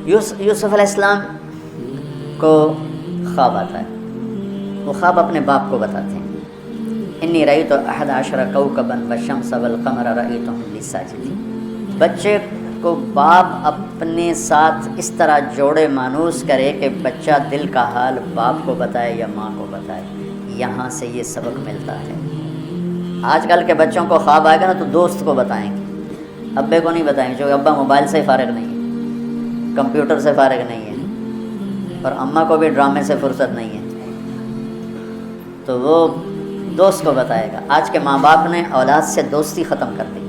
یوسف علیہ السلام کو خواب آتا ہے، وہ خواب اپنے باپ کو بتاتے ہیں، انی رأیت 11 کوکبا والشمس والقمر رأیتهم لی ساجدین۔ بچے کو باپ اپنے ساتھ اس طرح جوڑے مانوس کرے کہ بچہ دل کا حال باپ کو بتائے یا ماں کو بتائے، یہاں سے یہ سبق ملتا ہے۔ آج کل کے بچوں کو خواب آئے گا نا تو دوست کو بتائیں گے، ابے کو نہیں بتائیں گے، جو ابا موبائل سے فارغ نہیں ہے، کمپیوٹر سے فارغ نہیں ہے، اور اماں کو بھی ڈرامے سے فرصت نہیں ہے، تو وہ دوست کو بتائے گا۔ آج کے ماں باپ نے اولاد سے دوستی ختم کر دی،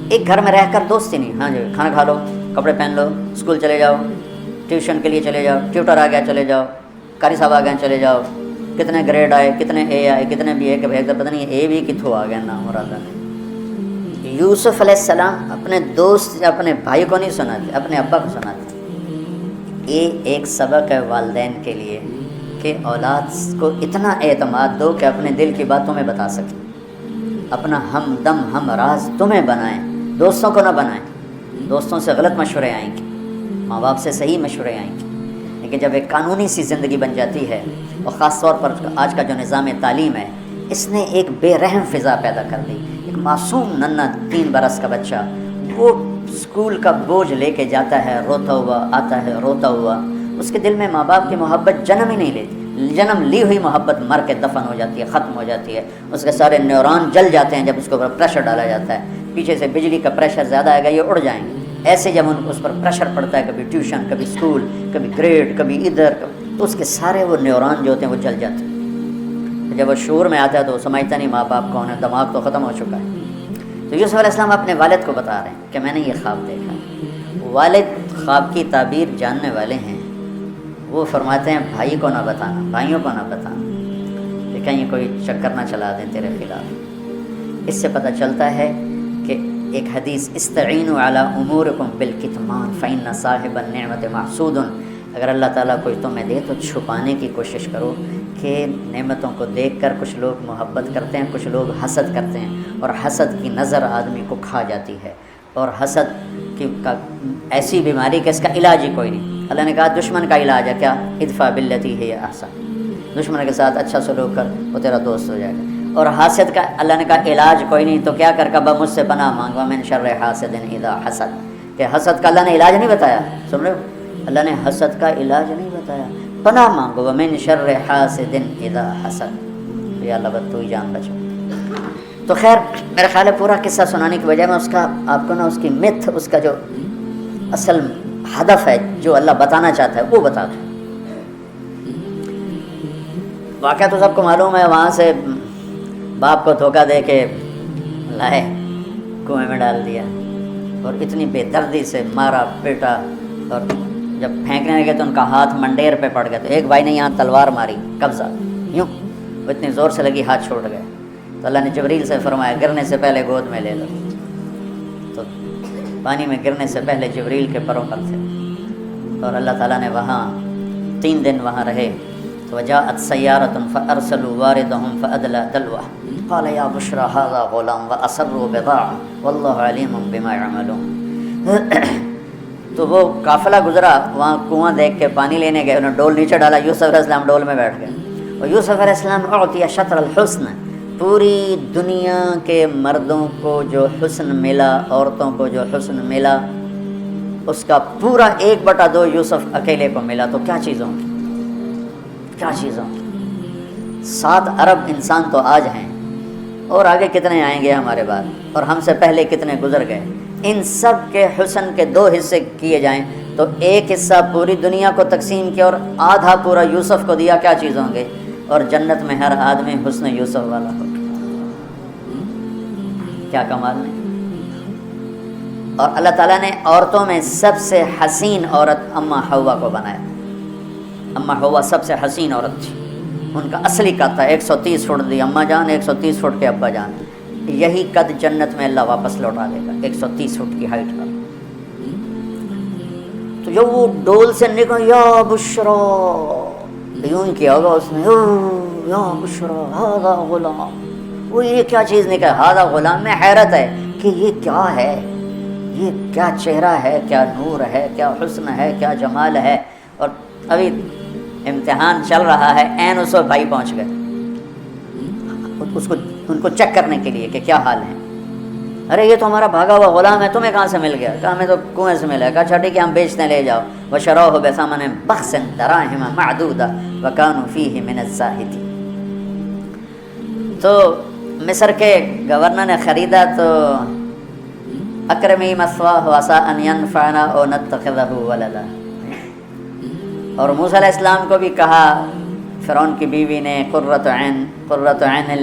ایک گھر میں رہ کر دوستی نہیں، ہاں جی کھانا کھا لو، کپڑے پہن لو، اسکول چلے جاؤ، ٹیوشن کے لیے چلے جاؤ، ٹیوٹر آ گیا چلے جاؤ، قاری صاحب آ گئے چلے جاؤ، کتنے گریڈ آئے، کتنے اے آئے، کتنے بی اے کے بھیج پتہ نہیں اے بھی کتوں آ گیا نام مرادہ نے۔ یوسف علیہ السلام اپنے دوست اپنے بھائی کو نہیں سناتے، اپنے ابا کو سناتے۔ یہ ایک سبق ہے والدین کے لیے کہ اولاد کو اتنا اعتماد دو کہ اپنے دل کی بات تمہیں بتا سکے، اپنا ہم دم ہم راز تمہیں بنائیں، دوستوں کو نہ بنائیں۔ دوستوں سے غلط مشورے آئیں گے، ماں باپ سے صحیح مشورے آئیں گے، لیکن جب ایک قانونی سی زندگی بن جاتی ہے، اور خاص طور پر آج کا جو نظام تعلیم ہے، اس نے ایک بے رحم فضا پیدا کر دی۔ ایک معصوم ننھا 3 برس کا بچہ وہ اسکول کا بوجھ لے کے جاتا ہے، روتا ہوا آتا ہے، روتا ہوا، اس کے دل میں ماں باپ کی محبت جنم ہی نہیں لیتی، جنم لی ہوئی محبت مر کے دفن ہو جاتی ہے، ختم ہو جاتی ہے، اس کے سارے نیورون جل جاتے ہیں جب اس کے اوپر پریشر ڈالا جاتا ہے، پیچھے سے بجلی کا پریشر زیادہ آئے گا یہ اڑ جائیں گے۔ ایسے جب اس پر پریشر پڑتا ہے، کبھی ٹیوشن، کبھی اسکول، کبھی گریڈ، کبھی ادھر، تو اس کے سارے وہ نیورون جو ہوتے ہیں وہ جل جاتے ہیں۔ جب وہ شعور میں آتا ہے تو وہ سمجھتا نہیں ماں باپ کون ہے، دماغ تو ختم ہو چکا ہے۔ تو یوسف علیہ السلام اپنے والد کو بتا رہے ہیں کہ میں نے یہ خواب دیکھا۔ والد خواب کی تعبیر جاننے والے ہیں، وہ فرماتے ہیں بھائی کو نہ بتانا، بھائیوں کو نہ بتانا کہ کہیں کوئی چکر نہ چلا دیں تیرے خلاف۔ اس سے پتہ چلتا ہے کہ ایک حدیث استعینوا علی امورکم بالکتمان فإن صاحب النعمت محسود، اگر اللہ تعالیٰ کوئی تمہیں دے تو چھپانے کی کوشش کرو، کہ نعمتوں کو دیکھ کر کچھ لوگ محبت کرتے ہیں، کچھ لوگ حسد کرتے ہیں، اور حسد کی نظر آدمی کو کھا جاتی ہے، اور حسد کی ایسی بیماری کہ اس کا علاج ہی کوئی نہیں۔ اللہ نے کہا دشمن کا علاج ہے کیا؟ ادفع باللتی ہی احسن، دشمن کے ساتھ اچھا سلوک کر، وہ تیرا دوست ہو جائے گا۔ اور حاسد کا اللہ نے کہا علاج کوئی نہیں، تو کیا کر کبا مجھ سے پناہ مانگوا من شر حاسد اذا حسد، کہ حسد کا اللہ نے علاج نہیں بتایا، سن رہے ہو؟ اللہ نے حسد کا علاج نہیں بتایا، پناہ مانگو من شر حاسد اذا حسد، یا اللہ بد تو ہی جان بچو۔ تو خیر میرا خیال ہے پورا قصہ سنانے کی بجائے میں اس کا آپ کو نا اس کی متھ، اس کا جو اصل ہدف ہے جو اللہ بتانا چاہتا ہے وہ بتا دوں۔ واقعہ تو سب کو معلوم ہے، وہاں سے باپ کو دھوکہ دے کے لائے کنویں میں ڈال دیا، اور اتنی بے دردی سے مارا پیٹا، اور جب پھینکنے لگے تو ان کا ہاتھ منڈیر پہ پڑ گیا، تو ایک بھائی نے یہاں تلوار ماری قبضہ یوں، وہ اتنی زور سے لگی ہاتھ چھوٹ گئے، تو اللہ نے جبریل سے فرمایا گرنے سے پہلے گود میں لے لو، تو پانی میں گرنے سے پہلے جبریل کے پروں پر تھے، اور اللہ تعالیٰ نے وہاں 3 دن وہاں رہے۔ وجاءت سیارۃ فارسلوا واردهم فادلى دلوه قال یا بشرى هذا غلام واسروا بضاعة واللہ علیم بما يعملون۔ تو وہ قافلہ گزرا، وہاں کنواں دیکھ کے پانی لینے گئے، انہوں نے ڈول نیچے ڈالا، یوسف علیہ السلام ڈول میں بیٹھ گئے، اور یوسف علیہ السلام اعطی شطر الحسن، پوری دنیا کے مردوں کو جو حسن ملا، عورتوں کو جو حسن ملا، اس کا پورا 1/2 یوسف اکیلے کو ملا، تو کیا چیزوں کی، کیا چیزوں کی۔ 7 ارب انسان تو آج ہیں، اور آگے کتنے آئیں گے ہمارے بعد، اور ہم سے پہلے کتنے گزر گئے۔ ان سب کے حسن کے 2 حصے کیے جائیں تو ایک حصہ پوری دنیا کو تقسیم کیا، اور آدھا پورا یوسف کو دیا، کیا چیز ہوں گے، اور جنت میں ہر آدمی حسن یوسف والا ہو، کیا کمال نہیں۔ اور اللہ تعالیٰ نے عورتوں میں سب سے حسین عورت اماں حوا کو بنایا، اماں حوا سب سے حسین عورت تھی، ان کا اصلی قد تھا 130 فٹ دی اماں جان، 130 فٹ کے ابا جان، یہی قد جنت میں اللہ واپس لوٹا دے گا، 130 فٹ کی ہائٹ کا۔ تو جب وہ ڈول سے نکل یا بشرا، یوں ہی کیا ہوگا اس نے، یا بشرا ہذا غلام، وہ یہ کیا چیز نکل، ہذا غلام، میں حیرت ہے کہ یہ کیا ہے، یہ کیا چہرہ ہے، کیا نور ہے، کیا حسن ہے، کیا جمال ہے. اور ابھی امتحان چل رہا ہے، عین اس وقت بھائی پہنچ گئے ان کو چیک کرنے کے لیے کہ کیا حال ہے. ارے یہ تو ہمارا بھاگا ہوا غلام ہے، تمہیں کہاں سے مل گیا؟ کہا ہمیں تو کنویں سے ملا. کہا اچھا ٹھیک ہے ہم بیچتے ہیں، لے جاؤ. وشروہ بثمن بخس دراہم معدودہ وکانوا فیہ من الزاہدین. تو مصر کے گورنر نے خریدا تو اکرمی مثواہ عسیٰ ان ینفعنا او نتخذہ ولدا. اور موسیٰ علیہ السلام کو بھی کہا فرعون کی بیوی نے قرۃ عین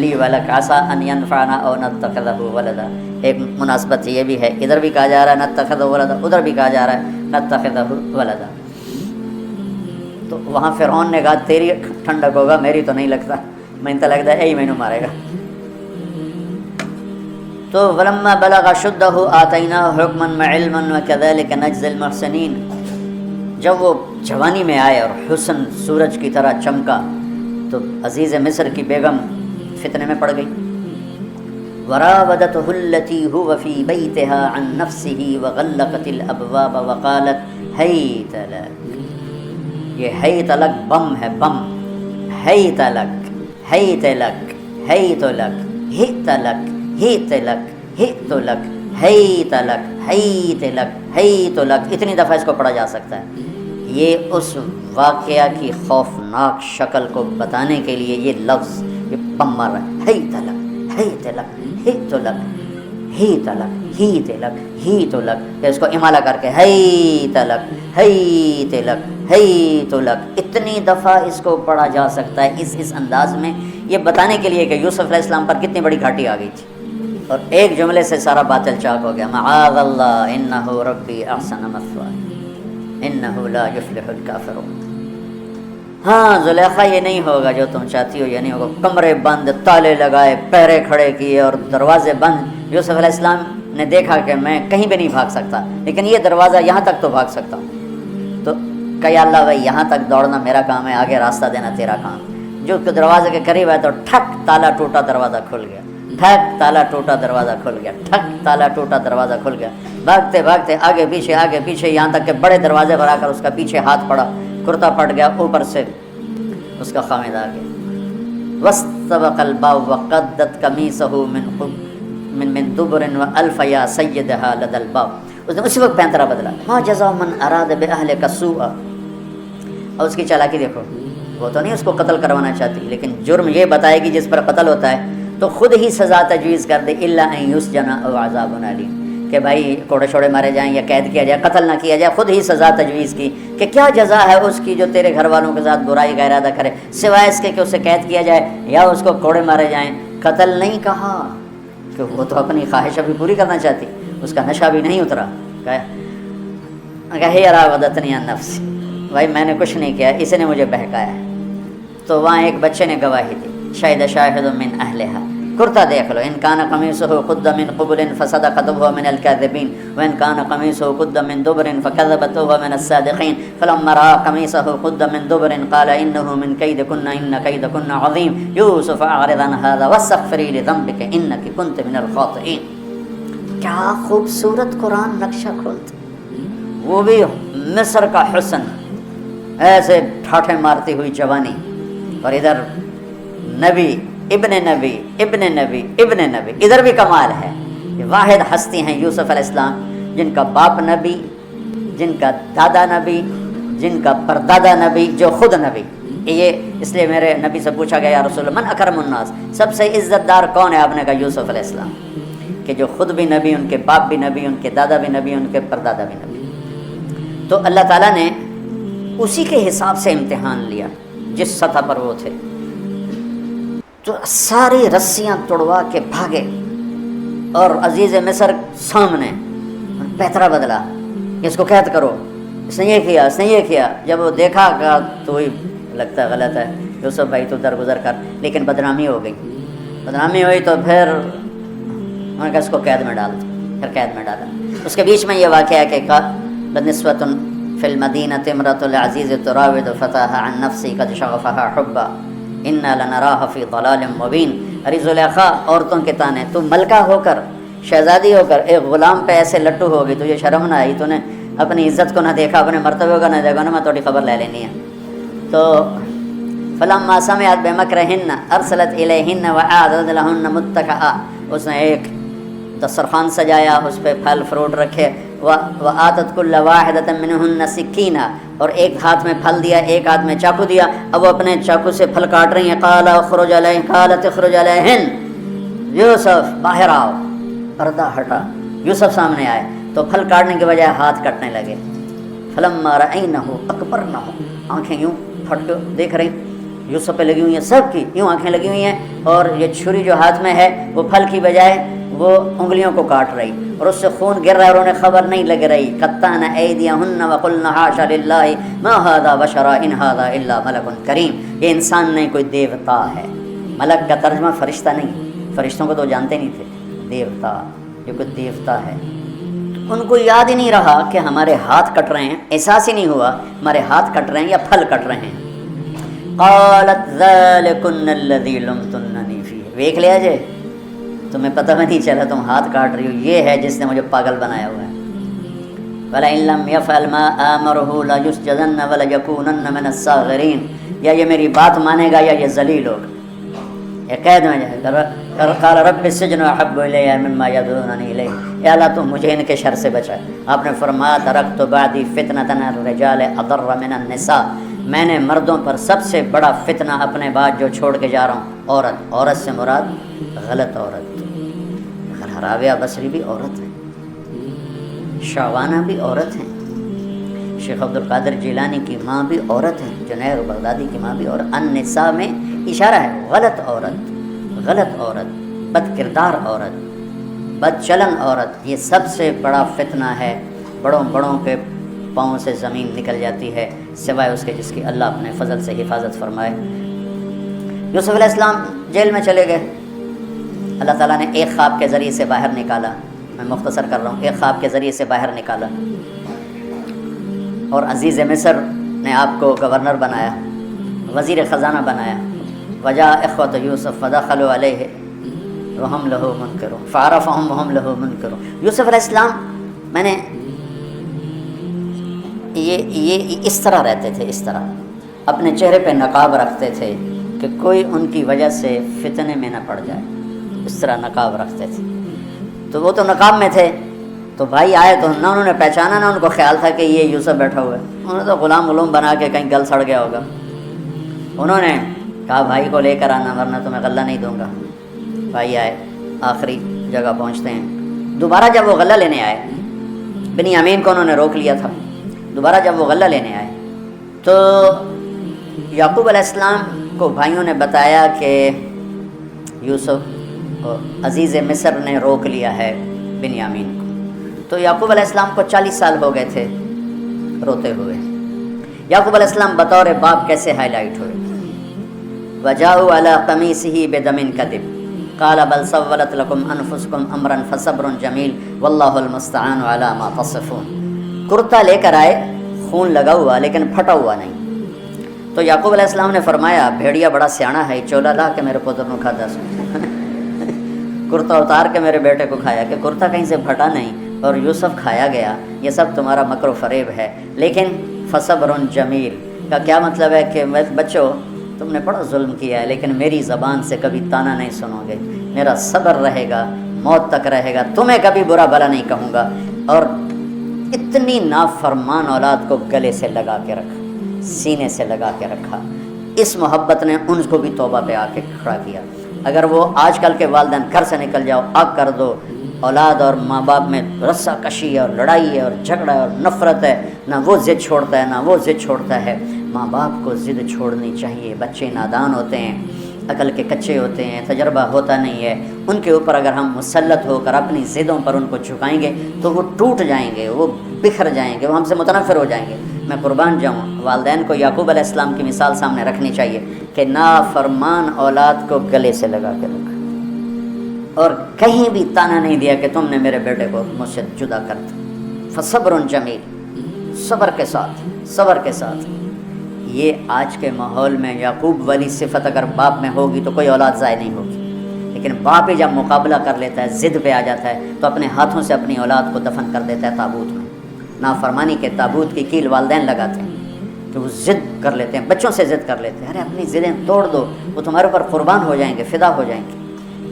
لی ولک عسیٰ ان ینفعنا او نتخذہ ولدا. ایک مناسبت یہ بھی ہے، ادھر بھی کہا جا رہا ہے نتخذہ ولدا، ادھر بھی کہا جا رہا ہے نتخذہ ولدا. تو وہاں فرعون نے کہا تیری ٹھنڈک ہوگا، میری تو نہیں لگتا، میں تو لگتا ہے یہی مینوں مارے گا. تو ولما بلغ شدہ آتیناہ حکما وعلما وکذلک نجزی المحسنین. جب وہ جوانی میں آئے اور حسن سورج کی طرح چمکا تو عزیز مصر کی بیگم فتنے میں پڑ گئی. وراودته التي هو في بيتها عن نفسه وغلقت الابواب وقالت هيت لك. یہ ہیت لک بم ہے، بم. ہیت لک، ہیت لک، ہیت لک، ہیت لک، ہیت لک، ہیت لک، ہیت لک، ہیت لک، ہیت لک. اتنی دفعہ اس کو پڑھا جا سکتا ہے. یہ اس واقعہ کی خوفناک شکل کو بتانے کے لیے یہ لفظ یہ بم مار رہا ہے. ہیت لک، ہیت لک، ہیت لک، ہیت لک، ہیت لک، ہیت لک. اس کو امالہ کر کے ہیت لک، ہیت لک، ہیت لک. اتنی دفعہ اس کو پڑھا جا سکتا ہے اس انداز میں، یہ بتانے کے لیے کہ یوسف علیہ السلام پر کتنی بڑی گھاٹی آ گئی تھی. اور ایک جملے سے سارا باطل چاک ہو گیا. معاذ اللہ انہ ربی احسن مثوایا انہ لا یفلح الکافرون. ہاں زلیخا یہ نہیں ہوگا جو تم چاہتی ہو، یہ نہیں ہوگا. کمرے بند، تالے لگائے، پہرے کھڑے کیے اور دروازے بند. یوسف علیہ السلام نے دیکھا کہ میں کہیں بھی نہیں بھاگ سکتا، لیکن یہ دروازہ یہاں تک تو بھاگ سکتا ہوں. تو کہ یا اللہ بھائی یہاں تک دوڑنا میرا کام ہے، آگے راستہ دینا تیرا کام. جو دروازے کے قریب ہے تو ٹھک تالا ٹوٹا دروازہ کھل گیا، ٹھک تالا ٹوٹا دروازہ کھل گیا، ٹھک تالا ٹوٹا دروازہ کھل گیا. بھاگتے بھاگتے آگے پیچھے یہاں تک کہ بڑے دروازے پر آ کر اس کا پیچھے ہاتھ پڑا، کرتا پھٹ گیا، اوپر سے اس کا خامد آ گیا. واستبق الباب وقدت قمیصہ من دبر والف یا سیدہا لدى الباب. اس نے اسی وقت پینترا بدلا. ما جزاء من اراد باہلک سوءا. اور اس کی چالاکی دیکھو، وہ تو نہیں اس کو قتل کروانا چاہتی، لیکن جرم یہ بتائے گی جس پر قتل ہوتا ہے تو خود ہی سزا تجویز کر دے. الا ان یسجن او عذاب علیم، کہ بھائی کوڑے چھوڑے مارے جائیں یا قید کیا جائے، قتل نہ کیا جائے. خود ہی سزا تجویز کی کہ کیا جزا ہے اس کی جو تیرے گھر والوں کے ساتھ برائی کا ارادہ کرے، سوائے اس کے کہ اسے قید کیا جائے یا اس کو کوڑے مارے جائیں. قتل نہیں کہا کہ وہ تو اپنی خواہش ابھی پوری کرنا چاہتی، اس کا نشہ بھی نہیں اترا. کہ راودتنی عن نفسی، بھائی میں نے کچھ نہیں کیا، اسے نے مجھے بہکایا ہے. تو وہاں ایک بچے نے گواہی دی. شاہد شاہد من اہلہا. کرتا دیکھ لو، ان کان قمیصہ قد من قبل فصدقت وهو من الكاذبین وان کان قمیصہ قد من دبر فكذبت وهو من الصادقین. فلما رأى قمیصہ قد من دبر قال انه من کیدکن ان کیدکن عظیم. یوسف اعرض عن هذا واستغفری لذنبک انک کنت من الخاطئین. کیا خوبصورت قرآن نقشہ کھولتا، وہ بھی مصر کا حسن، ایسے ٹھاٹھے مارتی ہوئی جوانی، اور ادھر نبی ابن نبی ابن نبی ابن نبی. ادھر بھی کمال ہے. یہ واحد ہستی ہیں یوسف علیہ السلام، جن کا باپ نبی، جن کا دادا نبی، جن کا پردادا نبی، جو خود نبی. یہ اس لیے میرے نبی سے پوچھا گیا یا رسول اللہ من اکرم الناس، سب سے عزت دار کون ہے؟ آپ نے کہا یوسف علیہ السلام، کہ جو خود بھی نبی، ان کے باپ بھی نبی، ان کے دادا بھی نبی، ان کے پردادا بھی نبی. تو اللہ تعالیٰ نے اسی کے حساب سے امتحان لیا جس سطح پر وہ تھے. تو ساری رسیاں توڑوا کے بھاگے اور عزیز مصر سامنے پیترا بدلا، اس کو قید کرو، اس نے یہ کیا، اس نے یہ کیا. جب وہ دیکھا کہ تو ہی لگتا ہے غلط ہے، یوسف بھائی تو درگزر کر. لیکن بدنامی ہو گئی. بدنامی ہوئی تو پھر انہوں نے کہا اس کو قید میں ڈال دو. پھر قید میں ڈالا. اس کے بیچ میں یہ واقعہ ہے کہ نسوۃ فی المدینۃ امرأۃ العزیز تراود فتاها عن نفسی قد شغفها حبا انا لنراها فی ضلال مبین. ارے زلیخا عورتوں کے تانے، تو ملکہ ہو کر شہزادی ہو کر ایک غلام پہ ایسے لٹو ہوگی، تجھے شرم نہ آئی؟ تو نے اپنی عزت کو نہ دیکھا، اپنے مرتبے کو نہ دیکھا، میں تھوڑی خبر لے لینی ہے۔ تو فلما سمعت بمکرہن ارسلت الیہن واعدت لہن متکئا، اس نے ایک دسترخوان سجایا، اس پہ پھل فروٹ رکھے، وآتت کل واحدۃ منہن سکینہ، اور ایک ہاتھ میں پھل دیا، ایک ہاتھ میں چاقو دیا، اب وہ اپنے چاقو سے پھل کاٹ رہی ہیں۔ قالت اخرج علیہن، یوسف باہر آؤ، پردہ ہٹا، یوسف سامنے آئے تو پھل کاٹنے کے بجائے ہاتھ کٹنے لگے۔ فلما رأینہ اکبرنہ، آنکھیں یوں پھٹ کے دیکھ رہی، یوسف پہ لگی ہوئی ہیں، سب کی یوں آنکھیں لگی ہوئی ہیں، اور یہ چھری جو ہاتھ میں ہے وہ پھل کی بجائے وہ انگلیوں کو کاٹ رہی، اور اس سے خون گر رہا ہے اور انہیں خبر نہیں لگ رہی۔ قطعن ایدیہن وقلن حاشا للہ ما ھذا بشرا ان ھذا الا ملک کریم، یہ انسان نہیں کوئی دیوتا ہے۔ ملک کا ترجمہ فرشتہ نہیں، فرشتوں کو تو جانتے نہیں تھے، دیوتا، یہ کوئی دیوتا ہے۔ ان کو یاد ہی نہیں رہا کہ ہمارے ہاتھ کٹ رہے ہیں، احساس ہی نہیں ہوا ہمارے ہاتھ کٹ رہے ہیں یا پھل کٹ رہے ہیں۔ قالت ذلکن الذی لمتننی فیہ، دیکھ لیا جے، تمہیں پتہ بھی نہیں چلا تم ہاتھ کاٹ رہی ہو، یہ ہے جس نے مجھے پاگل بنایا ہوا ہے۔ وَلَئِن لَّمْ يَفْعَلْ مَا آمَرُهُ لَيُسْجَنَنَّ وَلَيَكُونَنَّ مِنَ الصَّاغِرِينَ، یا یہ میری بات مانے گا یا یہ ذلیل ہوگا، یہ قید میں جائے گا۔ قال رب السجن احب الی مما یدعوننی الیہ، یا اللہ تم مجھے ان کے شر سے بچا۔ آپ نے فرمایا ترکت بعدی فتنة الرجال اضر من النساء، میں نے مردوں پر سب سے بڑا فتنہ اپنے بعد جو چھوڑ کے جا رہا ہوں عورت، عورت سے مراد غلط عورت۔ راویہ بصری بھی عورت ہے، شعوانہ بھی عورت ہیں، شیخ عبد القادر جیلانی کی ماں بھی عورت ہے، جنید بغدادی کی ماں بھی عورت۔ النساء میں اشارہ ہے غلط عورت، غلط عورت، بد کردار عورت، بد چلن عورت، یہ سب سے بڑا فتنہ ہے۔ بڑوں بڑوں کے پاؤں سے زمین نکل جاتی ہے سوائے اس کے جس کی اللہ اپنے فضل سے حفاظت فرمائے۔ یوسف علیہ السلام جیل میں چلے گئے، اللہ تعالیٰ نے ایک خواب کے ذریعے سے باہر نکالا، میں مختصر کر رہا ہوں، ایک خواب کے ذریعے سے باہر نکالا، اور عزیز مصر نے آپ کو گورنر بنایا، وزیر خزانہ بنایا۔ وجاء اخوۃ یوسف فدخلوا علیہ وہم لہ منکرون فعرفہم وہم لہ منکرون۔ یوسف علیہ السلام میں نے یہ اس طرح رہتے تھے، اس طرح اپنے چہرے پہ نقاب رکھتے تھے کہ کوئی ان کی وجہ سے فتنے میں نہ پڑ جائے، اس طرح نقاب رکھتے تھے۔ تو وہ تو نقاب میں تھے، تو بھائی آئے تو نہ انہوں نے پہچانا، نہ ان کو خیال تھا کہ یہ یوسف بیٹھا ہوا ہے، انہوں نے تو غلام علوم بنا کے کہیں گل سڑ گیا ہوگا۔ انہوں نے کہا بھائی کو لے کر آنا ورنہ تمہیں غلہ نہیں دوں گا۔ بھائی آئے، آخری جگہ پہنچتے ہیں۔ دوبارہ جب وہ غلہ لینے آئے، بنیامین کو انہوں نے روک لیا تھا، دوبارہ جب وہ غلہ لینے آئے تو یعقوب علیہ السلام کو بھائیوں نے بتایا کہ یوسف عزیز مصر نے روک لیا ہے بنیامین کو۔ تو یعقوب علیہ السلام کو 40 سال ہو گئے تھے روتے ہوئے۔ یعقوب علیہ السلام بطور باپ کیسے ہائی لائٹ ہوئے؟ وجاءوا علی قمیصہ بدم کذب قال بل سولت لکم انفسکم امرا فصبر جمیل واللہ المستعان علی ما تصفون۔ کرتا لے کر آئے، خون لگا ہوا لیکن پھٹا ہوا نہیں۔ تو یعقوب علیہ السلام نے فرمایا بھیڑیا بڑا سیانا ہے، چولا لا کے میرے پتر نو کھاتا سو کرتا اتار کے میرے بیٹے کو کھایا، کہ کرتا کہیں سے پھٹا نہیں اور یوسف کھایا گیا، یہ سب تمہارا مکر و فریب ہے۔ لیکن فصبر جمیل کا کیا مطلب ہے کہ بچوں تم نے بڑا ظلم کیا ہے لیکن میری زبان سے کبھی تانا نہیں سنو گے، میرا صبر رہے گا، موت تک رہے گا، تمہیں کبھی برا بھلا نہیں کہوں گا۔ اور اتنی نافرمان اولاد کو گلے سے لگا کے رکھا، سینے سے لگا کے رکھا۔ اس محبت نے ان کو بھی توبہ پہ آ کے کھڑا کیا۔ اگر وہ آج کل کے والدین گھر سے نکل جاؤ، آگ کر دو، اولاد اور ماں باپ میں رسا کشی ہے اور لڑائی ہے اور جھگڑا ہے اور نفرت ہے، نہ وہ ضد چھوڑتا ہے نہ وہ ضد چھوڑتا ہے۔ ماں باپ کو ضد چھوڑنی چاہیے، بچے نادان ہوتے ہیں، عقل کے کچے ہوتے ہیں، تجربہ ہوتا نہیں ہے، ان کے اوپر اگر ہم مسلط ہو کر اپنی ضدوں پر ان کو جھکائیں گے تو وہ ٹوٹ جائیں گے، وہ بکھر جائیں گے، وہ ہم سے متنفر ہو جائیں گے۔ میں قربان جاؤں، والدین کو یعقوب علیہ السلام کی مثال سامنے رکھنی چاہیے کہ نافرمان اولاد کو گلے سے لگا کے رکھا اور کہیں بھی تانا نہیں دیا کہ تم نے میرے بیٹے کو مجھ سے جدا کر دیا۔ فصبر جمیل، صبر کے ساتھ، صبر کے ساتھ۔ یہ آج کے ماحول میں یعقوب والی صفت اگر باپ میں ہوگی تو کوئی اولاد ضائع نہیں ہوگی، لیکن باپ ہی جب مقابلہ کر لیتا ہے، ضد پہ آ جاتا ہے، تو اپنے ہاتھوں سے اپنی اولاد کو دفن کر دیتا ہے تابوت میں۔ نافرمانی کے تابوت کی کیل والدین لگاتے ہیں کہ وہ ضد کر لیتے ہیں، بچوں سے ضد کر لیتے ہیں، ارے اپنی ضدیں توڑ دو، وہ تمہارے اوپر قربان ہو جائیں گے، فدا ہو جائیں گے۔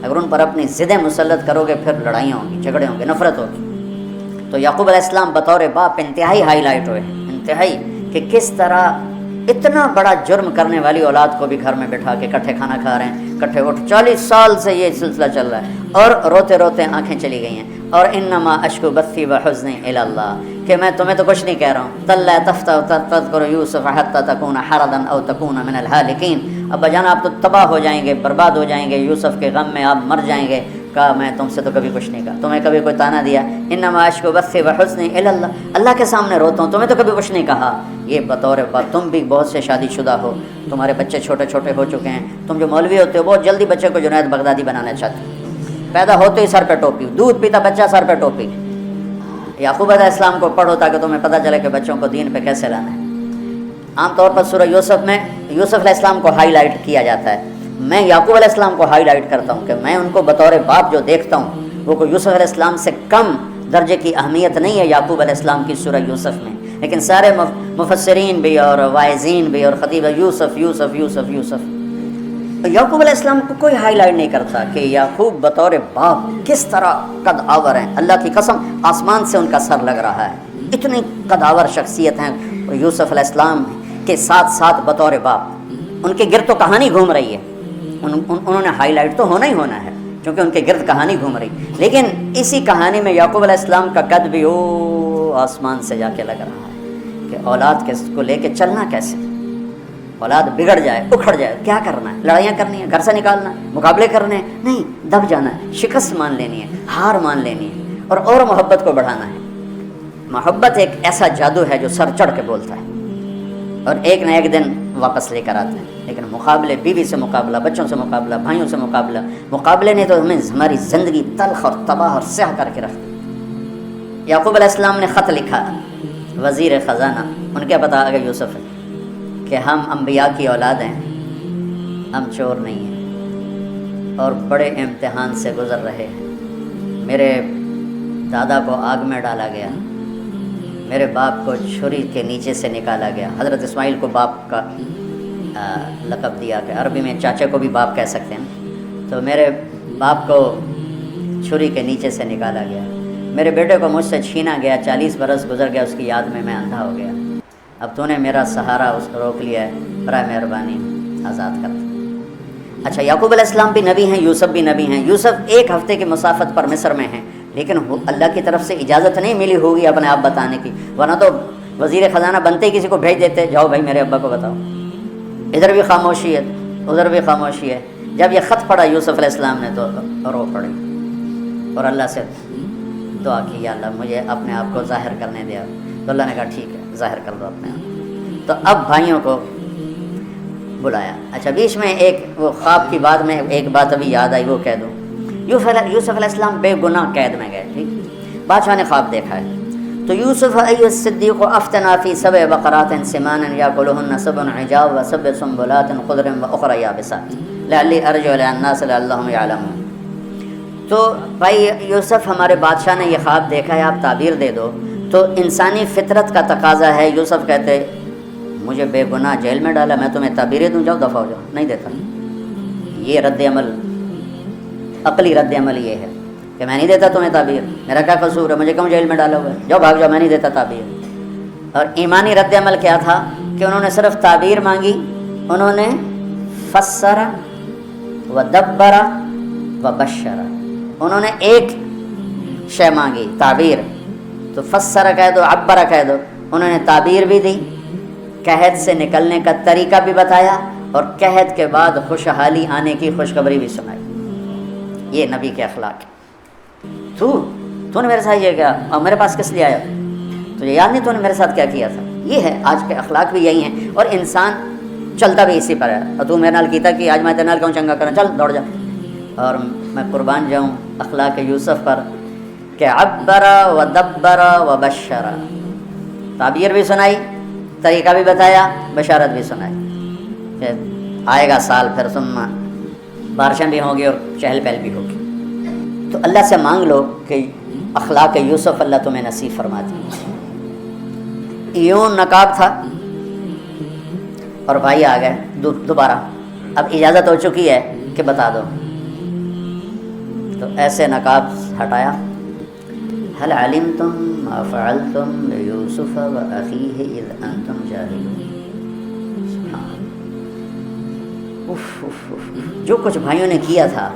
اگر ان پر اپنی ضدیں مسلط کرو گے پھر لڑائیاں ہوں گی، جھگڑے ہوں گے، نفرت ہوگی۔ تو یعقوب علیہ السلام بطور باپ انتہائی ہائی لائٹ ہوئے، انتہائی، کہ کس طرح اتنا بڑا جرم کرنے والی اولاد کو بھی گھر میں بٹھا کے اکٹھے کھانا کھا رہے ہیں، اکٹھے اٹھ، 40 سال سے یہ سلسلہ چل رہا ہے، اور روتے روتے آنکھیں چلی گئی ہیں، اور انما اشکو بثی وحزنی الی اللہ، کہ میں تمہیں تو کچھ نہیں کہہ رہا ہوں، تلا تفتح تذکر یوسف حتی تکون حردا او تکون من الہالکین، ابا جان آپ تو تباہ ہو جائیں گے، برباد ہو جائیں گے، یوسف کے غم میں آپ مر جائیں گے۔ کہا میں تم سے تو کبھی کچھ نہیں کہا، تمہیں کبھی کوئی تانا دیا؟ انما اشکو بثی وحزنی الی اللہ، اللہ کے سامنے روتا ہوں، تمہیں تو کبھی کچھ نہیں کہا۔ یہ بطور باپ، تم بھی بہت سے شادی شدہ ہو، تمہارے بچے چھوٹے چھوٹے ہو چکے ہیں، تم جو مولوی ہوتے ہو بہت جلدی بچے کو جنید بغدادی بنانا چاہتے ہو، پیدا ہوتے ہی سر پہ ٹوپی، دودھ پیتا بچہ سر پہ ٹوپی۔ یعقوب علیہ السلام کو پڑھو تاکہ تمہیں پتہ چلے کہ بچوں کو دین پہ کیسے لانا ہے۔ عام طور پر سورہ یوسف میں یوسف علیہ السلام کو ہائی لائٹ کیا جاتا ہے، میں یعقوب علیہ السلام کو ہائی لائٹ کرتا ہوں کہ میں ان کو بطور باپ جو دیکھتا ہوں وہ کوئی یوسف علیہ السلام سے کم درجے کی اہمیت نہیں ہے یعقوب علیہ السلام کی سورہ یوسف میں، لیکن سارے مفسرین بھی اور واعظین بھی اور خطیب یوسف یوسف یوسف یوسف، یعقوب علیہ السلام کو کوئی ہائی لائٹ نہیں کرتا کہ یعقوب بطور باپ کس طرح قد آور ہیں، اللہ کی قسم آسمان سے ان کا سر لگ رہا ہے، اتنی قد آور شخصیت ہیں یوسف علیہ السلام کے ساتھ ساتھ بطور باپ، ان کے گرد تو کہانی گھوم رہی ہے، انہوں نے ہائی لائٹ تو ہونا ہی ہونا ہے کیونکہ ان کے گرد کہانی گھوم رہی، لیکن اسی کہانی میں یعقوب علیہ السلام کا قد بھی آسمان سے جا کے لگ رہا ہے کہ اولاد کو لے کے چلنا کیسے، اولاد بگڑ جائے اکھڑ جائے کیا کرنا ہے، لڑائیاں کرنی ہے، گھر سے نکالنا ہے، مقابلے کرنے ہیں، نہیں، دب جانا ہے، شکست مان لینی ہے، ہار مان لینی ہے، اور محبت کو بڑھانا ہے۔ محبت ایک ایسا جادو ہے جو سر چڑھ کے بولتا ہے اور ایک نہ ایک دن واپس لے کر آتا ہے، لیکن مقابلے، بیوی سے مقابلہ، بچوں سے مقابلہ، بھائیوں سے مقابلے نے تو ہمیں ہماری زندگی تلخ اور تباہ اور سیاہ کر کے رکھ دی۔ یعقوب علیہ السلام نے خط لکھا وزیر خزانہ، ان کے پتہ آگے یوسف ہے کہ ہم انبیاء کی اولاد ہیں، ہم چور نہیں ہیں اور بڑے امتحان سے گزر رہے ہیں، میرے دادا کو آگ میں ڈالا گیا، میرے باپ کو چھری کے نیچے سے نکالا گیا، حضرت اسماعیل کو باپ کا لقب دیا کہ عربی میں چاچے کو بھی باپ کہہ سکتے ہیں، تو میرے باپ کو چھری کے نیچے سے نکالا گیا، میرے بیٹے کو مجھ سے چھینا گیا، 40 برس گزر گیا، اس کی یاد میں اندھا ہو گیا، اب تو نے میرا سہارا اس کو روک لیا ہے، برائے مہربانی آزاد کر دو۔ اچھا، یعقوب علیہ السلام بھی نبی ہیں، یوسف بھی نبی ہیں، یوسف 1 ہفتے کی مسافت پر مصر میں ہیں، لیکن اللہ کی طرف سے اجازت نہیں ملی ہوگی اپنے آپ بتانے کی، ورنہ تو وزیر خزانہ بنتے ہی کسی کو بھیج دیتے، جاؤ بھائی میرے ابا کو بتاؤ۔ ادھر بھی خاموشی ہے، ادھر بھی خاموشی ہے۔ جب یہ خط پڑھا یوسف علیہ السلام نے تو رو پڑی اور اللہ سے دعا کی، یا اللہ مجھے اپنے آپ کو ظاہر کرنے دیا، تو اللہ نے کہا ٹھیک ہے ظاہر کر دو اپنے آپ۔ تو اب بھائیوں کو بلایا۔ اچھا، بیچ میں ایک وہ خواب کی بات میں ایک بات ابھی یاد آئی، وہ کہہ دوں۔ یوسف علیہ السلام بے گناہ قید میں گئے، ٹھیک، بادشاہ نے خواب دیکھا ہے، تو یوسف ایھا الصدیق افتنا فی 7 بقرات سمان یاکلہن 7 عجاف و 7 سنبلات خضر و اخری یابسات لعلی ارجع الی الناس لعلہم یعلمون۔ تو بھائی یوسف، ہمارے بادشاہ نے یہ خواب دیکھا ہے، آپ تعبیر دے دو۔ تو انسانی فطرت کا تقاضا ہے، یوسف کہتے مجھے بے گناہ جیل میں ڈالا، میں تمہیں تعبیریں دوں، جاؤ دفع ہو جاؤ، نہیں دیتا۔ یہ رد عمل، عقلی رد عمل یہ ہے کہ میں نہیں دیتا تمہیں تعبیر، میرا کیا قصور ہے، مجھے کیوں جیل میں ڈالا ہوا ہے، جاؤ بھاگ جاؤ، میں نہیں دیتا تعبیر۔ اور ایمانی رد عمل کیا تھا کہ انہوں نے صرف تعبیر مانگی، انہوں نے فسر و دبر و بشر، انہوں نے ایک شے مانگی تعبیر، تو فسر کہہ دو، عبر کہہ دو، انہوں نے تعبیر بھی دی، قحط سے نکلنے کا طریقہ بھی بتایا، اور قحط کے بعد خوشحالی آنے کی خوشخبری بھی سنائی۔ یہ نبی کے اخلاق ہے۔ تو نے میرے ساتھ یہ کیا، اور میرے پاس کس لیے آیا، تجھے یاد نہیں تو نے میرے ساتھ کیا کیا تھا؟ یہ ہے آج کے اخلاق بھی یہی ہیں، اور انسان چلتا بھی اسی پر ہے۔ اور تو میرے نال کیتا کہ آج میں تیرے نال کیوں چنگا کروں، چل دوڑ جا۔ اور میں قربان جاؤں اخلاق یوسف پر کہ عبر و دبر و بشر، تعبیر بھی سنائی، طریقہ بھی بتایا، بشارت بھی سنائی کہ آئے گا سال پھر ثم بارشیں بھی ہوں گی اور چہل پہل بھی ہوگی. تو اللہ سے مانگ لو کہ اخلاق یوسف اللہ تمہیں نصیب فرما دے. یوں نقاب تھا اور بھائی آ گئے دوبارہ، اب اجازت ہو چکی ہے کہ بتا دو. تو ایسے نقاب ہٹایا. هل علمتم ما فعلتم بيوسف وأخيه إذ أنتم جاهلون. جو کچھ بھائیوں نے کیا تھا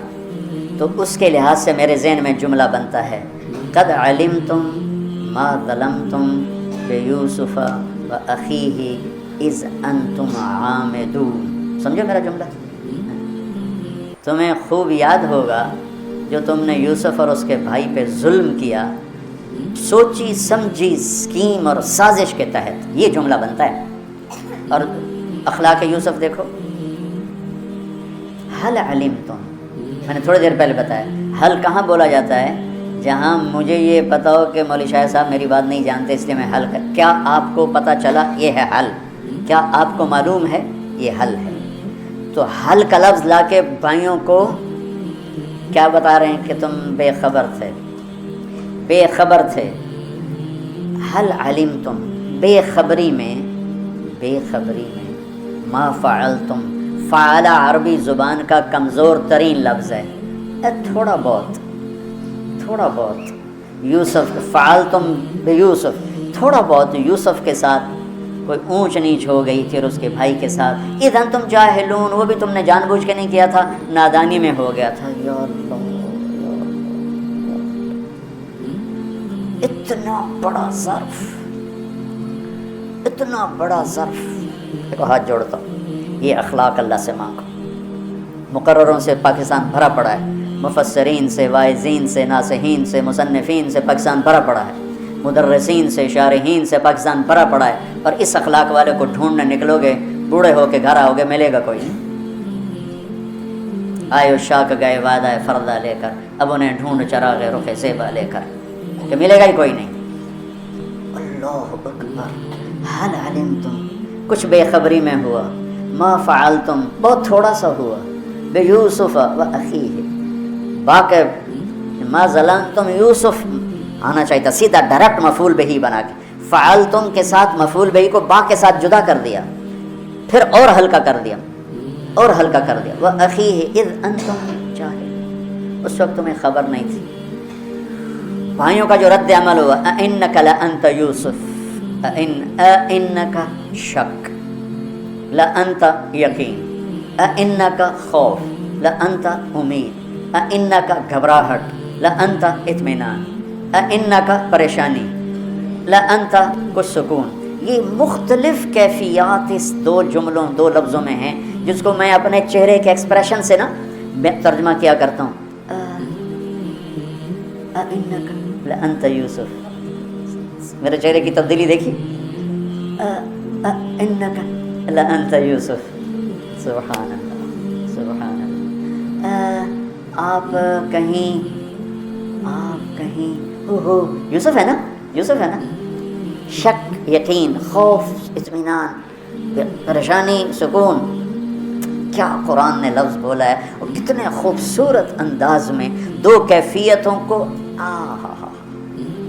تو اس کے لحاظ سے میرے ذہن میں جملہ بنتا ہے قد علمتم ما ظلمتم بيوسف وأخيه إذ أنتم عامدون. سمجھو میرا جملہ؟ تمہیں خوب یاد ہوگا جو تم نے یوسف اور اس کے بھائی پہ ظلم کیا، سوچی سمجھی اسکیم اور سازش کے تحت. یہ جملہ بنتا ہے. اور اخلاق یوسف دیکھو، حل علمتم، میں نے تھوڑی دیر پہلے بتایا حل کہاں بولا جاتا ہے؟ جہاں مجھے یہ پتا ہو کہ مولوی شاہ صاحب میری بات نہیں جانتے اس لیے میں حل کر. کیا آپ کو پتہ چلا؟ یہ ہے حل. کیا آپ کو معلوم ہے؟ یہ حل ہے. تو حل کا لفظ لا کے بھائیوں کو کیا بتا رہے ہیں کہ تم بے خبر تھے، بے خبر تھے. حل علمتم، بے خبری میں ما فعلتم. فعل عربی زبان کا کمزور ترین لفظ ہے. تھوڑا بہت یوسف فعلتم بیوسف، تھوڑا بہت یوسف کے ساتھ کوئی اونچ نیچ ہو گئی تھی اور اس کے بھائی کے ساتھ. اذا انتم جاہلون، وہ بھی تم نے جان بوجھ کے نہیں کیا تھا، نادانی میں ہو گیا تھا. یا اللہ، اتنا بڑا ظرف، دیکھو ہاتھ جوڑتا ہوں. یہ اخلاق اللہ سے مانگو. مقرروں سے پاکستان بھرا پڑا ہے، مفسرین سے، واعظین سے، ناصحین سے، مصنفین سے پاکستان بھرا پڑا ہے، مدرسین سے، شارحین سے پاکستان بھرا پڑا ہے. اور اس اخلاق والے کو ڈھونڈنے نکلو گے، بوڑھے ہو کے گھر آؤ گے، ملے گا کوئی نہیں. آئے شاک گئے وعدہ فردہ لے کر، اب انہیں ڈھونڈ چراغ رخ زیبا لے کر، کہ ملے گا ہی کوئی نہیں. اللہ اکبر. حل علمتم، کچھ بے خبری میں ہوا. ما فعلتم، بہت تھوڑا سا ہوا. بیوسف و اخیہ، باقی ما ظلمتم یوسف آنا چاہیے تھا سیدھا ڈائریکٹ مفعول بہی بنا کے. فعلتم کے ساتھ مفعول بہی کو با کے ساتھ جدا کر دیا، پھر اور ہلکا کر دیا. و اخیہ اذ انتم جاہلون، اس وقت تمہیں خبر نہیں تھی. بھائیوں کا جو رد عمل ہوا، اِنَّكَ لَأَنْتَ يُوسُف، اِنَّكَ شک، لَأَنْتَ یقین، اِنَّكَ خوف، لَأَنْتَ امید، اِنَّكَ گھبراہٹ، لَأَنْتَ اطمینان، اِنَّكَ پریشانی، لَأَنْتَ کچھ سکون. یہ مختلف کیفیات اس دو لفظوں میں ہیں، جس کو میں اپنے چہرے کے ایکسپریشن سے نا ترجمہ کیا کرتا ہوں. اِنَّكَ لَأَنْتَ یوسف، میرے چہرے کی تبدیلی دیکھی. اِنَّكَ لَأَنْتَ یوسف. سبحان اللہ، سبحان اللہ. آپ کہیں یوسف ہے نا، شک، یقین، خوف، اطمینان، پریشانی، سکون. کیا قرآن نے لفظ بولا ہے، اور کتنے خوبصورت انداز میں دو کیفیتوں کو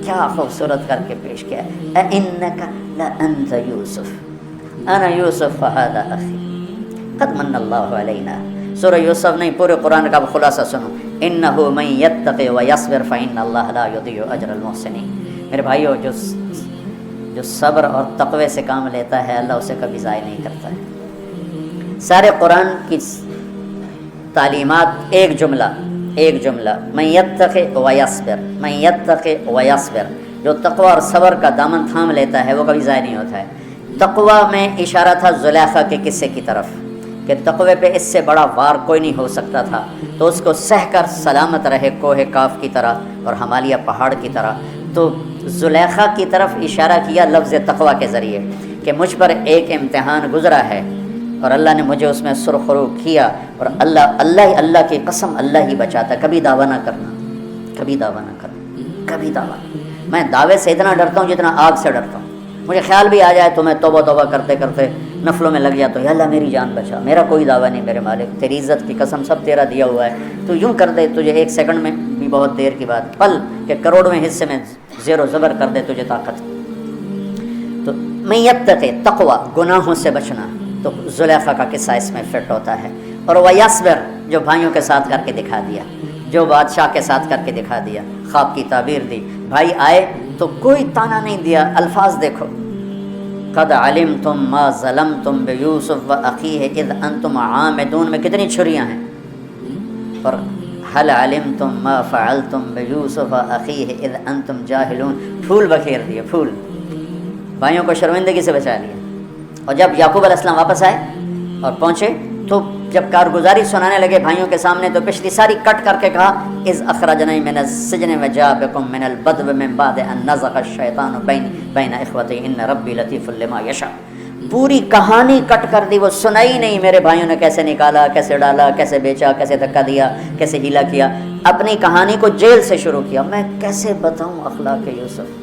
کیا خوبصورت کر کے پیش کیا ہے. اِنَّكَ لَأَنْتَ یوسف، اَنَا یوسف وَهَذَا أَخِي قَدْ مَنَّ اللَّهُ عَلَيْنَا. سورہ یوسف نہیں، پورے قرآن کا خلاصہ سنو. إِنَّهُ مَن يَتَّقِ وَيَصْبِرْ فَإِنَّ اللَّهَ لَا يُضِيعُ أَجْرَ الْمُحْسِنِينَ. میرے بھائیو، جو صبر اور تقوی سے کام لیتا ہے اللہ اسے کبھی ضائع نہیں کرتا ہے. سارے قرآن کی تعلیمات ایک جملہ، من یتق ویصبر، من یتق ویصبر. جو تقوی اور صبر کا دامن تھام لیتا ہے وہ کبھی ضائع نہیں ہوتا ہے. تقوی میں اشارہ تھا زلیخا کے قصے کی طرف کہ تقوی پہ اس سے بڑا وار کوئی نہیں ہو سکتا تھا، تو اس کو سہ کر سلامت رہے کوہ کاف کی طرح اور ہمالیہ پہاڑ کی طرح. تو زلیخا کی طرف اشارہ کیا لفظ تقوی کے ذریعے کہ مجھ پر ایک امتحان گزرا ہے اور اللہ نے مجھے اس میں سرخرو کیا، اور اللہ کی قسم اللہ ہی بچاتا. کبھی دعویٰ نہ کرنا، کبھی دعویٰ. میں دعوے سے اتنا ڈرتا ہوں جتنا آگ سے ڈرتا ہوں. مجھے خیال بھی آ جائے تو میں توبہ کرتے کرتے نفلوں میں لگ جاتا ہوں، یا اللہ میری جان بچا، میرا کوئی دعویٰ نہیں میرے مالک، تیری عزت کی قسم سب تیرا دیا ہوا ہے، تو یوں کر دے تجھے 1 سیکنڈ میں بھی بہت دیر کی بات، پل کہ کروڑویں حصے میں زیر و زبر کر دے تجھے طاقت۔ تو میں یتقی تقوی، گناہوں سے بچنا، تو زلیخا کا قصہ اس میں فٹ ہوتا ہے۔ اور وہ یصبر، جو بھائیوں کے ساتھ کر کے دکھا دیا، جو بادشاہ کے ساتھ کر کے دکھا دیا، خواب کی تعبیر دی، بھائی آئے تو کوئی تانا نہیں دیا، الفاظ دیکھو، قد علمتم ما ظلمتم بیوسف واخیہ اذ انتم عامدون میں کتنی چھریاں ہیں، اور هل علمتم ما فعلتم بیوسف واخیہ اذ انتم جاہلون، پھول بکھیر دیے، پھول، بھائیوں کو شرمندگی سے بچا لیا۔ اور جب یعقوب علیہ السلام واپس آئے اور پہنچے تو جب کارگزاری سنانے لگے بھائیوں کے سامنے تو پچھلی ساری کٹ کر کے کہا اذ اخرجنی من السجن وجاء بکم من البدو من بعد ان نزغ الشیطان بین اخوتی ان ربی لطیف لما یشاء، پوری کہانی کٹ کر دی، وہ سنائی نہیں میرے بھائیوں نے کیسے نکالا، کیسے ڈالا، کیسے بیچا، کیسے دھکا دیا، کیسے ہیلا کیا، اپنی کہانی کو جیل سے شروع کیا۔ میں کیسے بتاؤں اخلاق یوسف،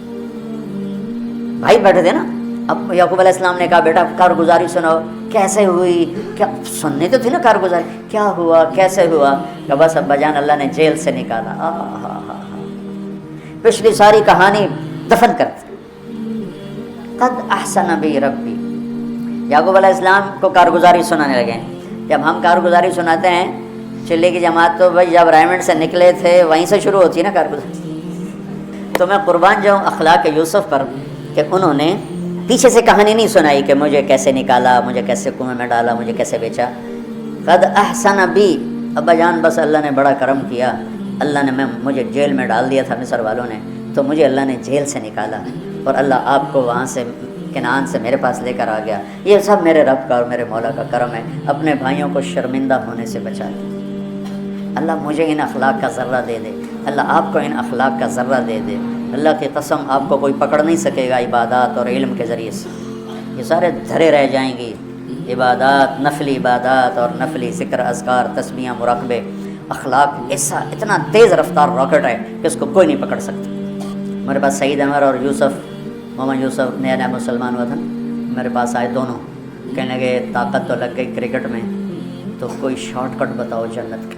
بھائی بیٹھے تھے نا، اب یعقوب علیہ السلام نے کہا بیٹا کارگزاری سناؤ، کیسے ہوئی، کیا سننے تو تھی نا کارگزاری، کیا ہوا کیسے ہوا، کہ بس ابا جان اللہ نے جیل سے نکالا، پچھلی ساری کہانی دفن کر دی۔ قد احسن بی ربی، یعقوب علیہ السلام کو کارگزاری سنانے لگے۔ جب ہم کارگزاری سناتے ہیں چلے کی جماعت تو بھائی جب رائمنڈ سے نکلے تھے وہیں سے شروع ہوتی ہے نا کارگزاری، تو میں قربان جاؤں اخلاق یوسف پر کہ انہوں نے پیچھے سے کہانی نہیں سنائی کہ مجھے کیسے نکالا، مجھے کیسے کنویں میں ڈالا، مجھے کیسے بیچا۔ قد احسن بی، ابا جان بس اللہ نے بڑا کرم کیا، اللہ نے مجھے جیل میں ڈال دیا تھا مصر والوں نے، تو مجھے اللہ نے جیل سے نکالا، اور اللہ آپ کو وہاں سے کنعان سے میرے پاس لے کر آ گیا، یہ سب میرے رب کا اور میرے مولا کا کرم ہے، اپنے بھائیوں کو شرمندہ ہونے سے بچا لیا۔ اللہ مجھے ان اخلاق کا ذرہ دے دے، اللہ آپ کو ان اخلاق کا ذرہ دے دے، اللہ کی قسم آپ کو کوئی پکڑ نہیں سکے گا عبادات اور علم کے ذریعے سے، یہ سارے دھرے رہ جائیں گی، عبادات، نفلی عبادات اور نفلی ذکر، اذکار، تسبیحاں، مراقبے، اخلاق ایسا اتنا تیز رفتار راکٹ ہے کہ اس کو کوئی نہیں پکڑ سکتا۔ میرے پاس سعید انور اور یوسف، محمد یوسف نیا نیا مسلمان ہوا تھا، میرے پاس آئے دونوں، کہنے لگے طاقت تو لگ گئی کرکٹ میں، تو کوئی شارٹ کٹ بتاؤ جنت کے۔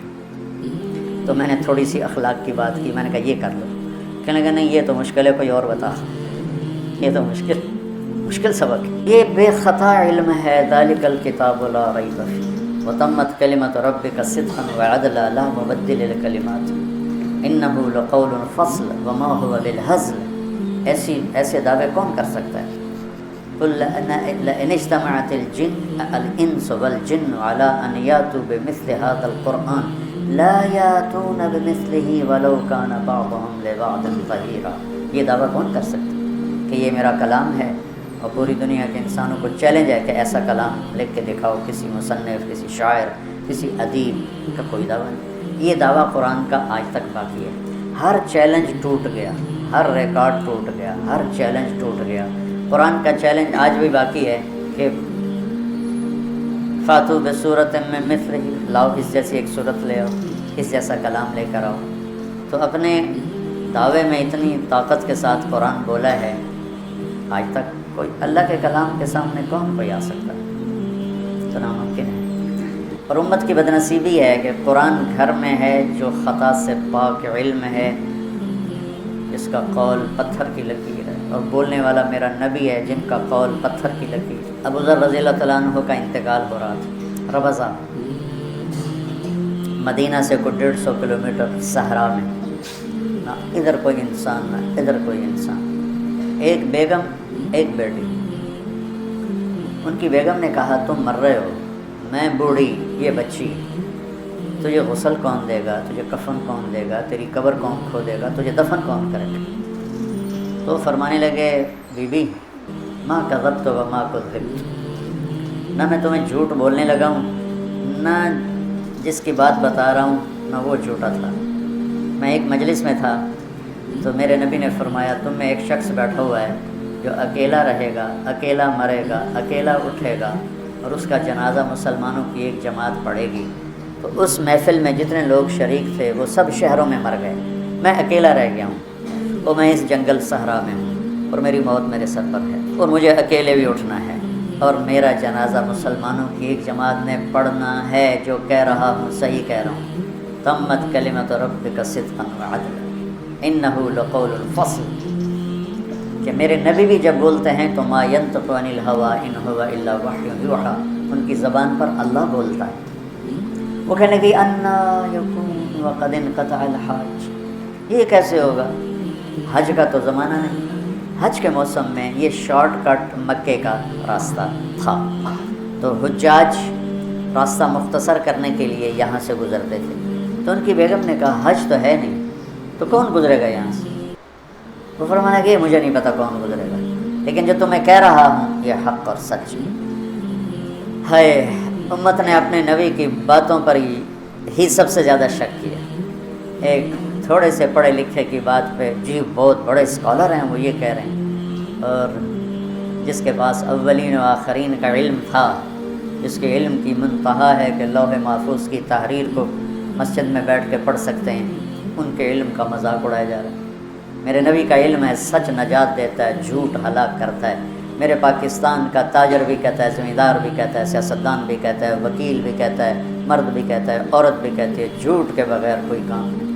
تو میں نے تھوڑی سی اخلاق کی بات کی، میں نے کہا یہ کر لو، کہنے لگا نہیں یہ تو مشکل ہے، کوئی اور بتا، یہ تو مشکل سبق ہے، یہ بے خطا علم ہے، ذالک الکتاب لا ریب فیہ وتمت کلمۃ ربک صدقا وعدلا لا مبدل لکلمات انہ لقول فصل وما هو بالہزل، ایسے دعوے کون کر سکتا ہے؟ قل لئن اجتمعت الانس والجن على ان یاتوا بمثل هذا القرآن لا یاتون بمثلہ ولو کان بعضهم لبعض ظہیرا، یہ دعویٰ کون کر سکتا کہ یہ میرا کلام ہے، اور پوری دنیا کے انسانوں کو چیلنج ہے کہ ایسا کلام لکھ کے دکھاؤ، کسی مصنف، کسی شاعر، کسی ادیب کا کوئی دعویٰ نہیں۔ یہ دعویٰ قرآن کا آج تک باقی ہے، ہر چیلنج ٹوٹ گیا، ہر ریکارڈ ٹوٹ گیا، ہر چیلنج ٹوٹ گیا۔ قرآن کا چیلنج آج بھی باقی ہے کہ فاتو بصورت من مثلہ، لاؤ اس جیسی ایک صورت لے آؤ، اس جیسا کلام لے کر آؤ۔ تو اپنے دعوے میں اتنی طاقت کے ساتھ قرآن بولا ہے، آج تک کوئی اللہ کے کلام کے سامنے کون کوئی آ سکتا ہے؟ تو ناممکن ہے۔ اور امت کی بدنصیبی ہے کہ قرآن گھر میں ہے جو خطا سے پاک علم ہے، جس کا قول پتھر کی لکیر ہے، اور بولنے والا میرا نبی ہے جن کا قول پتھر کی لکیر۔ ابو ذر رضی اللہ تعالیٰ عنہ کا انتقال ہو رہا تھا، ربضہ مدینہ سے کوئی 150 کلومیٹر صحرا میں، نہ ادھر کوئی انسان نہ ادھر کوئی انسان، ایک بیگم ایک بیٹی۔ ان کی بیگم نے کہا تم مر رہے ہو، میں بوڑھی، یہ بچی، تجھے غسل کون دے گا، تجھے کفن کون دے گا، تیری قبر کون کھودے گا، تجھے دفن کون کرے گا؟ تو فرمانے لگے بی بی ماں کذبت و ماں کذبت، نہ میں تمہیں جھوٹ بولنے لگا ہوں، نہ جس کی بات بتا رہا ہوں نہ وہ جھوٹا تھا۔ میں ایک مجلس میں تھا تو میرے نبی نے فرمایا تم میں ایک شخص بیٹھا ہوا ہے جو اکیلا رہے گا، اکیلا مرے گا، اکیلا اٹھے گا، اور اس کا جنازہ مسلمانوں کی ایک جماعت پڑھے گی، تو اس محفل میں جتنے لوگ شریک تھے وہ سب شہروں میں مر گئے، میں اکیلا رہ گیا ہوں، اور میں اس جنگل صحرا میں ہوں، اور میری موت میرے سر پر ہے، اور مجھے اکیلے بھی اٹھنا ہے، اور میرا جنازہ مسلمانوں کی ایک جماعت نے پڑھنا ہے، جو کہہ رہا ہوں صحیح کہہ رہا ہوں۔ تمت کلمۃ ربک صدقا وعدلا انہ لقول الفصل، کہ میرے نبی بھی جب بولتے ہیں تو ما ینطق عن الہوی ان هو الا وحی یوحی، ان کی زبان پر اللہ بولتا ہے۔ وہ کہنے لگی انا یکون وقد انقطع الحج، یہ کیسے ہوگا، حج کا تو زمانہ نہیں۔ حج کے موسم میں یہ شارٹ کٹ مکے کا راستہ تھا، تو حجاج راستہ مختصر کرنے کے لیے یہاں سے گزرتے تھے۔ تو ان کی بیگم نے کہا حج تو ہے نہیں، تو کون گزرے گا یہاں سے؟ وہ فرمانے کہ مجھے نہیں پتہ کون گزرے گا، لیکن جو تمہیں کہہ رہا ہوں یہ حق اور سچ ہے۔ ہائے، امت نے اپنے نبی کی باتوں پر ہی سب سے زیادہ شک کیا۔ ایک تھوڑے سے پڑھے لکھے کی بات پہ جی بہت بڑے اسکالر ہیں وہ یہ کہہ رہے ہیں، اور جس کے پاس اولین و آخرین کا علم تھا، جس کے علم کی منتہا ہے کہ لوح محفوظ کی تحریر کو مسجد میں بیٹھ کے پڑھ سکتے ہیں، ان کے علم کا مذاق اڑایا جا رہا ہے۔ میرے نبی کا علم ہے، سچ نجات دیتا ہے، جھوٹ ہلاک کرتا ہے۔ میرے پاکستان کا تاجر بھی کہتا ہے، زمیندار بھی کہتا ہے، سیاستدان بھی کہتا ہے، وکیل بھی کہتا ہے، مرد بھی کہتا ہے، عورت بھی کہتی ہے، جھوٹ کے بغیر کوئی کام نہیں۔